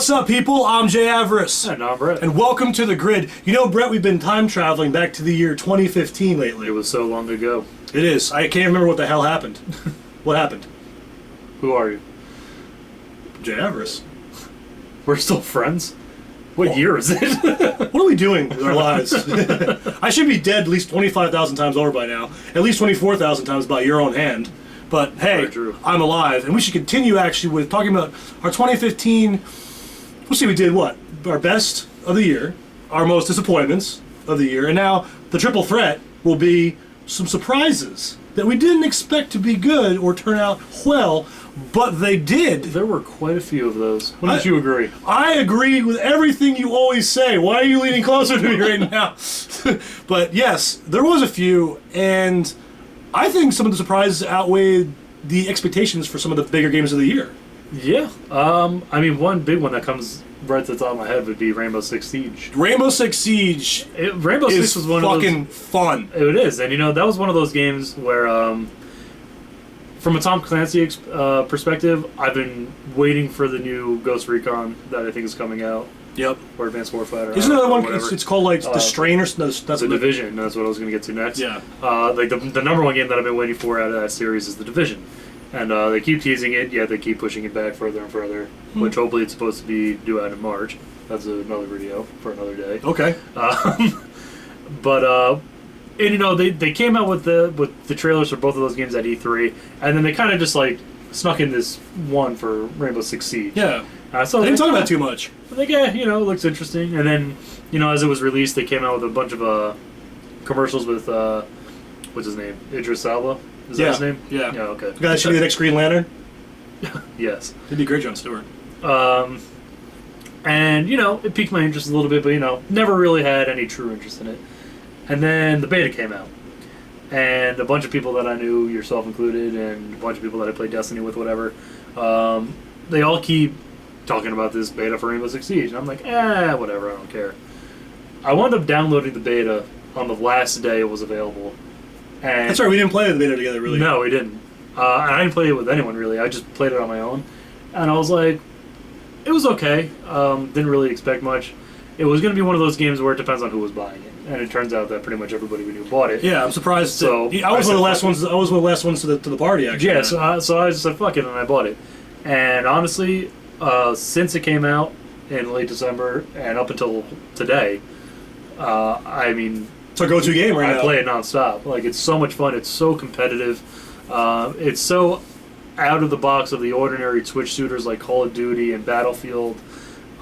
What's up, people? I'm Jay Avarice. And I'm Brett. And welcome to The Grid. You know, Brett, we've been time traveling back to the year 2015 lately. It was so long ago. It is. I can't even remember what the hell happened. What happened? Who are you? Jay Avarice. We're still friends? What year is it? What are we doing with our lives? I should be dead at least 25,000 times over by now. At least 24,000 times by your own hand. But hey, I'm alive. And we should continue actually with talking about our 2015... We'll see, we did what? Our best of the year, our most disappointments of the year, and now the triple threat will be some surprises that we didn't expect to be good or turn out well, but they did. There were quite a few of those. Wouldn't you agree? I agree with everything you always say. Why are you leaning closer to me right now? But yes, there was a few, and I think some of the surprises outweighed the expectations for some of the bigger games of the year. Yeah. I mean, one big one that comes right to the top of my head would be Rainbow Six Siege. Rainbow Six Siege Rainbow Six was one of those... fucking fun. It is. And, you know, that was one of those games where, from a Tom Clancy perspective, I've been waiting for the new Ghost Recon that I think is coming out. Yep. Or Advanced Warfighter. Isn't another one? It's called like the Strain or that's the Division. That's what I was going to get to next. Yeah. Like the number one game that I've been waiting for out of that series is the Division, and they keep teasing it. Yet they keep pushing it back further and further. Which hopefully it's supposed to be due out in March. That's another video for another day. Okay. But and you know they came out with the trailers for both of those games at E3, and then they kind of just like snuck in this one for Rainbow Six Siege. Yeah. So they didn't talk about it too much. I think, yeah, you know, it looks interesting. And then, you know, as it was released, they came out with a bunch of commercials with, what's his name? Idris Elba? Is that his name? Yeah. Yeah, okay. The guy that should be the next Green Lantern? Yes. He'd be great, Jon Stewart. And, you know, it piqued my interest a little bit, but, you know, never really had any true interest in it. And then the beta came out. And a bunch of people that I knew, yourself included, and a bunch of people that I played Destiny with, whatever, they all keep talking about this beta for Rainbow Six Siege, and I'm like, whatever, I don't care. I wound up downloading the beta on the last day it was available. And that's right, we didn't play the beta together, really. No, we didn't. And I didn't play it with anyone, really. I just played it on my own. And I was like, it was okay. Didn't really expect much. It was going to be one of those games where it depends on who was buying it. And it turns out that pretty much everybody we knew bought it. Yeah, I'm surprised. So I was one of the last ones. I was one of the last ones to the party, actually. Yeah, so I just said fuck it, and I bought it. And honestly, since it came out in late December and up until today, I mean, it's our go-to game right now. I play it nonstop. Like, it's so much fun. It's so competitive. It's so out of the box of the ordinary Twitch shooters like Call of Duty and Battlefield.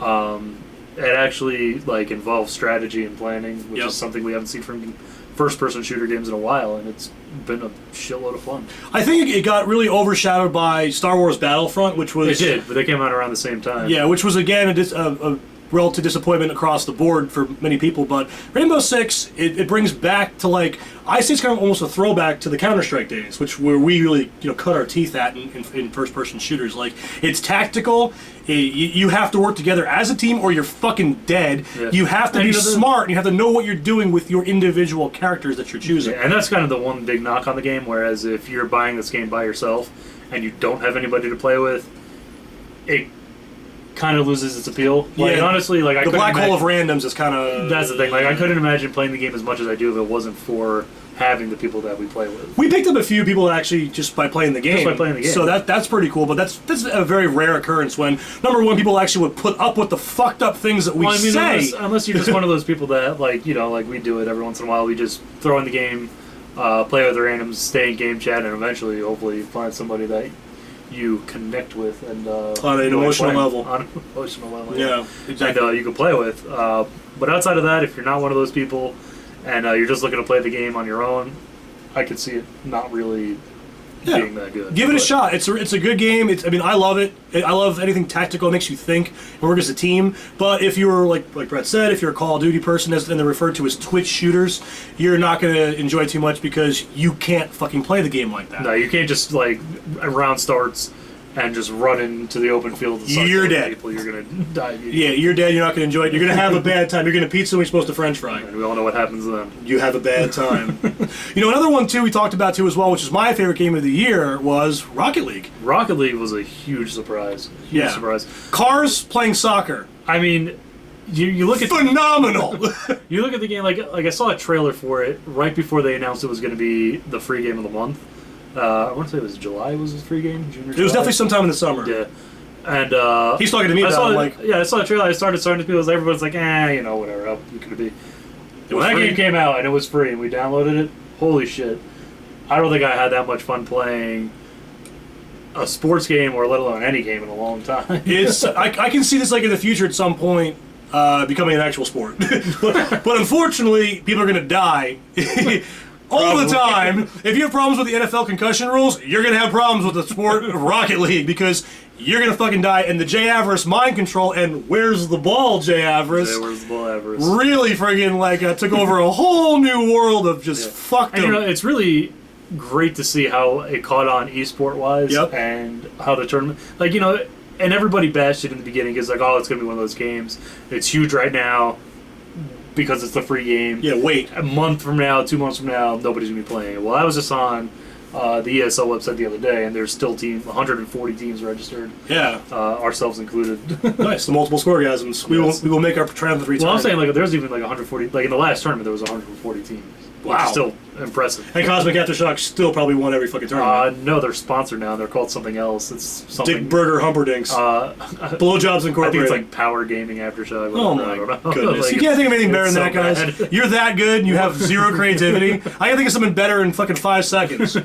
It actually like involves strategy and planning, which is something we haven't seen from first-person shooter games in a while, and it's been a shitload of fun. I think it got really overshadowed by Star Wars Battlefront, which was... It did, but they came out around the same time. Yeah, which was, again, a relative disappointment across the board for many people, but Rainbow Six, it brings back to, like, I say it's kind of almost a throwback to the Counter-Strike days, where we really, you know, cut our teeth at in first-person shooters. Like, it's tactical, you have to work together as a team or you're fucking dead. Yeah. You have to be smart, and you have to know what you're doing with your individual characters that you're choosing. Yeah, and that's kind of the one big knock on the game, whereas if you're buying this game by yourself and you don't have anybody to play with, it kind of loses its appeal. Like, honestly, like, the black hole of randoms is kind of... That's the thing. Like, I couldn't imagine playing the game as much as I do if it wasn't for having the people that we play with. We picked up a few people actually just by playing the game. Just by playing the game. So that's pretty cool, but that's a very rare occurrence when, number one, people actually would put up with the fucked up things that we say. Unless you're just one of those people that, like, you know, like we do it every once in a while, we just throw in the game, play with the randoms, stay in game chat, and eventually, hopefully, find somebody that you connect with and on an emotional level. On an emotional level, yeah, exactly. And you can play with. But outside of that, if you're not one of those people and you're just looking to play the game on your own, I could see it not really being that good. Give it a shot. It's a good game. I mean, I love it. I love anything tactical. It makes you think and work as a team. But if you're, like Brett said, if you're a Call of Duty person, and they're referred to as Twitch shooters, you're not going to enjoy it too much because you can't fucking play the game like that. No, you can't just, like, a round starts, and just run into the open field and you're dead. People, you're gonna die. Yeah, you're dead. You're not gonna enjoy it. You're gonna have a bad time. You're gonna pizza when you're supposed to French fry. And we all know what happens then. You have a bad time. Another one too we talked about too as well, which is my favorite game of the year, was Rocket League. Rocket League was a huge surprise. Surprise. Cars playing soccer. I mean, you look at phenomenal. You look at the game like I saw a trailer for it right before they announced it was going to be the free game of the month. I want to say it was July was the free game. June or July? It was definitely sometime in the summer. Yeah, and he's talking to me about it. Like, I saw a trailer. I started to people. Everyone's like, whatever. How could it be? When that game came out and it was free and we downloaded it, holy shit! I don't think I had that much fun playing a sports game or let alone any game in a long time. It's I can see this like in the future at some point. Becoming an actual sport. but unfortunately, people are going to die all the time. If you have problems with the NFL concussion rules, you're going to have problems with the sport Rocket League because you're going to fucking die. And the Jay Avarice mind control and where's the ball, Jay Avarice? Yeah, where's the ball, Avarice? Really friggin' took over a whole new world of just fucked them. And it's really great to see how it caught on esport-wise and how the tournament... And everybody bashed it in the beginning because it's going to be one of those games. It's huge right now because it's the free game. Yeah, wait. A month from now, 2 months from now, nobody's going to be playing it. Well, I was just on the ESL website the other day, and there's still 140 teams registered. Yeah. Ourselves included. Nice, the multiple scoregasms. We will make our triumph return. Well, I'm saying there's even 140, in the last tournament there was 140 teams. Wow. Which is still impressive. And Cosmic Aftershock still probably won every fucking tournament. No, they're sponsored now. They're called something else. It's something... Dick Burger Humperdinks. Blowjobs Incorporated. I think it's like Power Gaming Aftershock. Oh my goodness. You can't think of anything better than that, guys. You're that good and you have zero creativity. I can think of something better in fucking 5 seconds.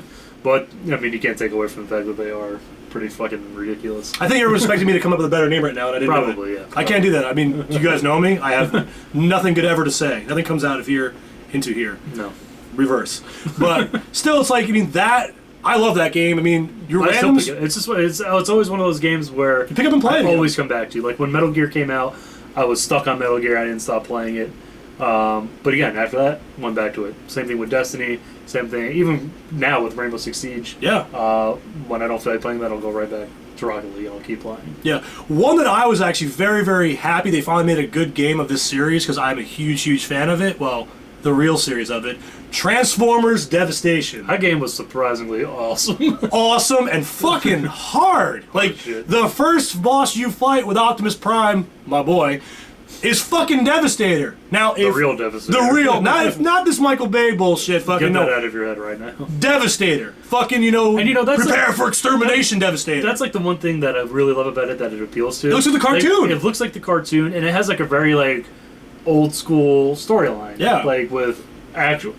But, you can't take away from the fact that they are pretty fucking ridiculous. I think you're expecting me to come up with a better name right now, and I didn't Probably, do it. Yeah. I can't do that. I mean, you guys know me. I have nothing good ever to say. Nothing comes out of here into here. No. Reverse. But still, it's that... I love that game. I mean, your randoms... It's always one of those games where... You pick up and play it. I always come back to. Like, when Metal Gear came out, I was stuck on Metal Gear. I didn't stop playing it. But again, after that, went back to it. Same thing with Destiny. Same thing. Even now with Rainbow Six Siege. Yeah. When I don't feel like playing that, I'll go right back to Rocket League and I'll keep playing. Yeah. One that I was actually very, very happy they finally made a good game of this series because I'm a huge, huge fan of it. Well, the real series of it. Transformers Devastation. That game was surprisingly awesome. Awesome and fucking hard. The first boss you fight with Optimus Prime, my boy, is fucking Devastator. Now, the real Devastator. The real, not this Michael Bay bullshit. Fucking get that out of your head right now. Devastator. Fucking that's prepare for extermination. Devastator. That's the one thing that I really love about it that it appeals to. It looks like the cartoon. It looks like the cartoon, and it has a very old school storyline. Yeah. With actual,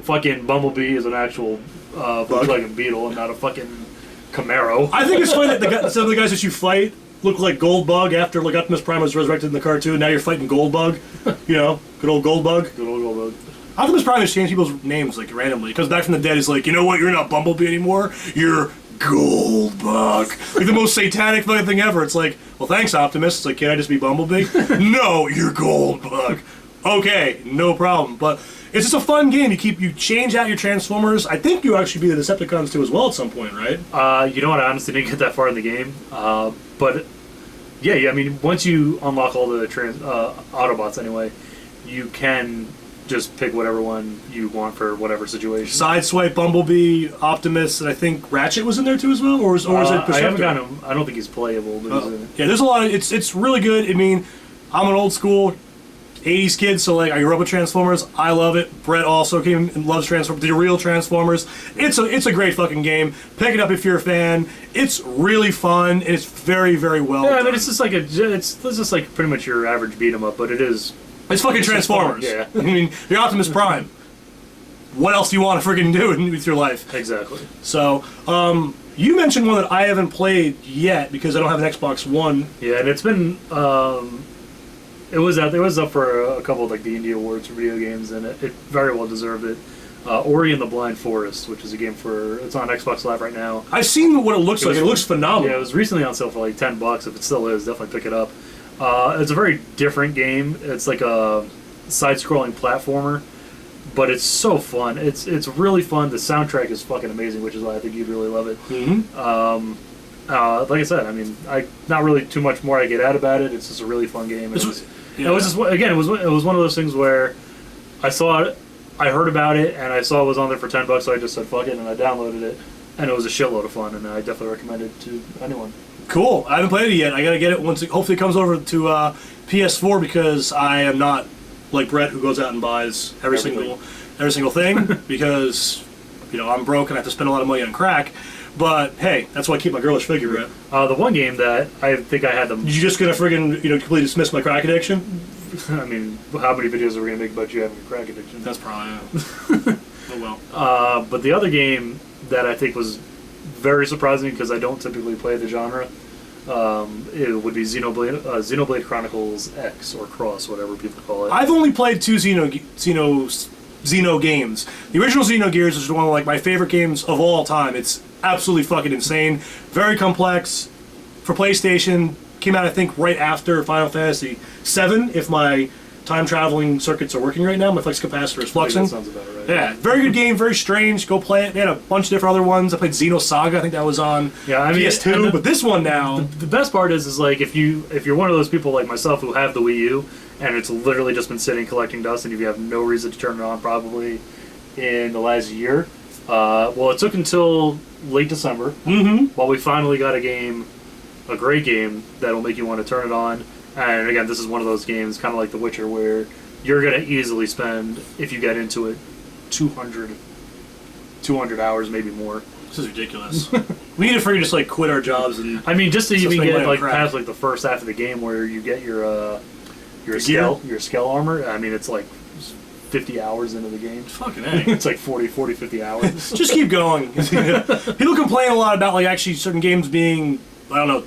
fucking Bumblebee is an actual Volkswagen Beetle and not a fucking Camaro. I think it's funny that some of the guys that you fight look like Goldbug after Optimus Prime was resurrected in the cartoon. Now you're fighting Goldbug. Good old Goldbug. Good old Goldbug. Optimus Prime has changed people's names randomly. He comes back from the dead. He's like, you know what? You're not Bumblebee anymore. You're Goldbug. The most satanic fucking thing ever. It's like, well, thanks, Optimus. It's like, can I just be Bumblebee? No, you're Goldbug. Okay, no problem. But it's just a fun game. You change out your Transformers. I think you actually be the Decepticons too as well at some point, right? You know what? I honestly didn't get that far in the game. But yeah. I mean, once you unlock all the Autobots, anyway, you can just pick whatever one you want for whatever situation. Sideswipe, Bumblebee, Optimus, and I think Ratchet was in there too as well, or is it Perceptor? I haven't got him. I don't think he's playable. But he's in it. Yeah, there's a lot of it's really good. I mean, I'm an old school 80s kid, so I grew up with Transformers. I love it. Brett also came and loves Transformers. The real Transformers. It's a great fucking game. Pick it up if you're a fan. It's really fun. And it's very, very well done. I mean, it's just like pretty much your average beat 'em up, but it is. It's fucking Transformers. Yeah. I mean, you're Optimus Prime. What else do you want to freaking do with your life? Exactly. So, you mentioned one that I haven't played yet because I don't have an Xbox One. Yeah, and it's been. It was up for a couple of the Indie Awards for video games, and it very well deserved it. Ori and the Blind Forest, which is a game it's on Xbox Live right now. I've seen what it looks like. It looks phenomenal. Yeah, it was recently on sale for $10. If it still is, definitely pick it up. It's a very different game. It's like a side-scrolling platformer, but it's so fun. It's really fun. The soundtrack is fucking amazing, which is why I think you'd really love it. Mm-hmm. Like I said, I mean, not really too much more I get out about it. It's just a really fun game. It was just, again, it was one of those things where I saw it, I heard about it, and I saw it was on there for $10, so I just said fuck it, and I downloaded it, and it was a shitload of fun, and I definitely recommend it to anyone. Cool. I haven't played it yet. I gotta get it once it hopefully comes over to PS4 because I am not like Brett who goes out and buys every single thing because I'm broke and I have to spend a lot of money on crack. But hey, that's why I keep my girlish figure, Brett. The one game that I think I had You just gonna friggin' completely dismiss my crack addiction? I mean, how many videos are we gonna make about you having a crack addiction? That's probably oh well. But the other game that I think was very surprising because I don't typically play the genre, it would be Xenoblade Chronicles X or Cross, whatever people call it. I've only played 2 Xeno games. The original Xenogears is one of my favorite games of all time. It's absolutely fucking insane. Very complex. For PlayStation, came out I think right after Final Fantasy VII. If my time traveling circuits are working right now, my flux capacitor is fluxing. That sounds about right. Yeah, very good game, very strange. Go play it. They had a bunch of different other ones. I played Xenosaga. I think that was on PS2. But this one now, the best part is like if you're one of those people like myself who have the Wii U and it's literally just been sitting collecting dust, and if you have no reason to turn it on, probably in the last year. Well, it took until late December. While we finally got a great game that'll make you want to turn it on. And again, this is one of those games, kind of like The Witcher, where you're going to easily spend, if you get into it, 200 hours, maybe more. This is ridiculous. We need to freaking just quit our jobs and. I mean, just to even get past the first half of the game where you get your scale armor. I mean, it's 50 hours into the game. Fucking A. It's 40, 50 hours. Just keep going. People complain a lot about actually certain games being, I don't know,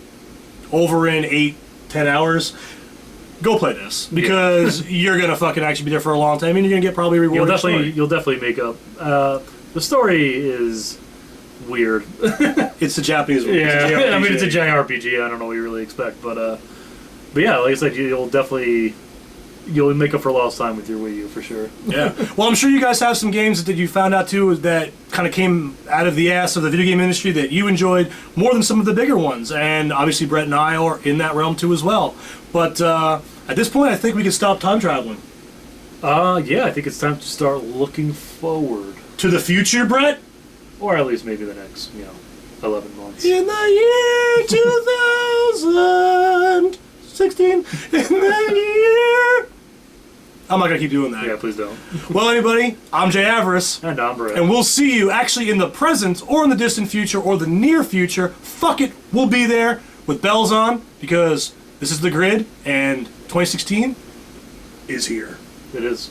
over in 8-10 hours. Go play this because you're gonna fucking actually be there for a long time and you're gonna get probably rewarded. You'll definitely make up. The story is weird. It's the Japanese one. Yeah, I mean it's a JRPG. I don't know what you really expect, but yeah, like I said, you'll make up for lost time with your Wii U for sure. Yeah. Well, I'm sure you guys have some games that you found out too that kind of came out of the ass of the video game industry that you enjoyed more than some of the bigger ones. And obviously Brett and I are in that realm too as well. But at this point, I think we can stop time traveling. Yeah, I think it's time to start looking forward. To the future, Brett? Or at least maybe the next, 11 months. In the year 2016, in the year... I'm not going to keep doing that. Yeah, please don't. Well, anybody, I'm Jay Avarice. And I'm Brett. And we'll see you actually in the present or in the distant future or the near future. Fuck it, we'll be there with bells on because this is the grid and 2016 is here. It is.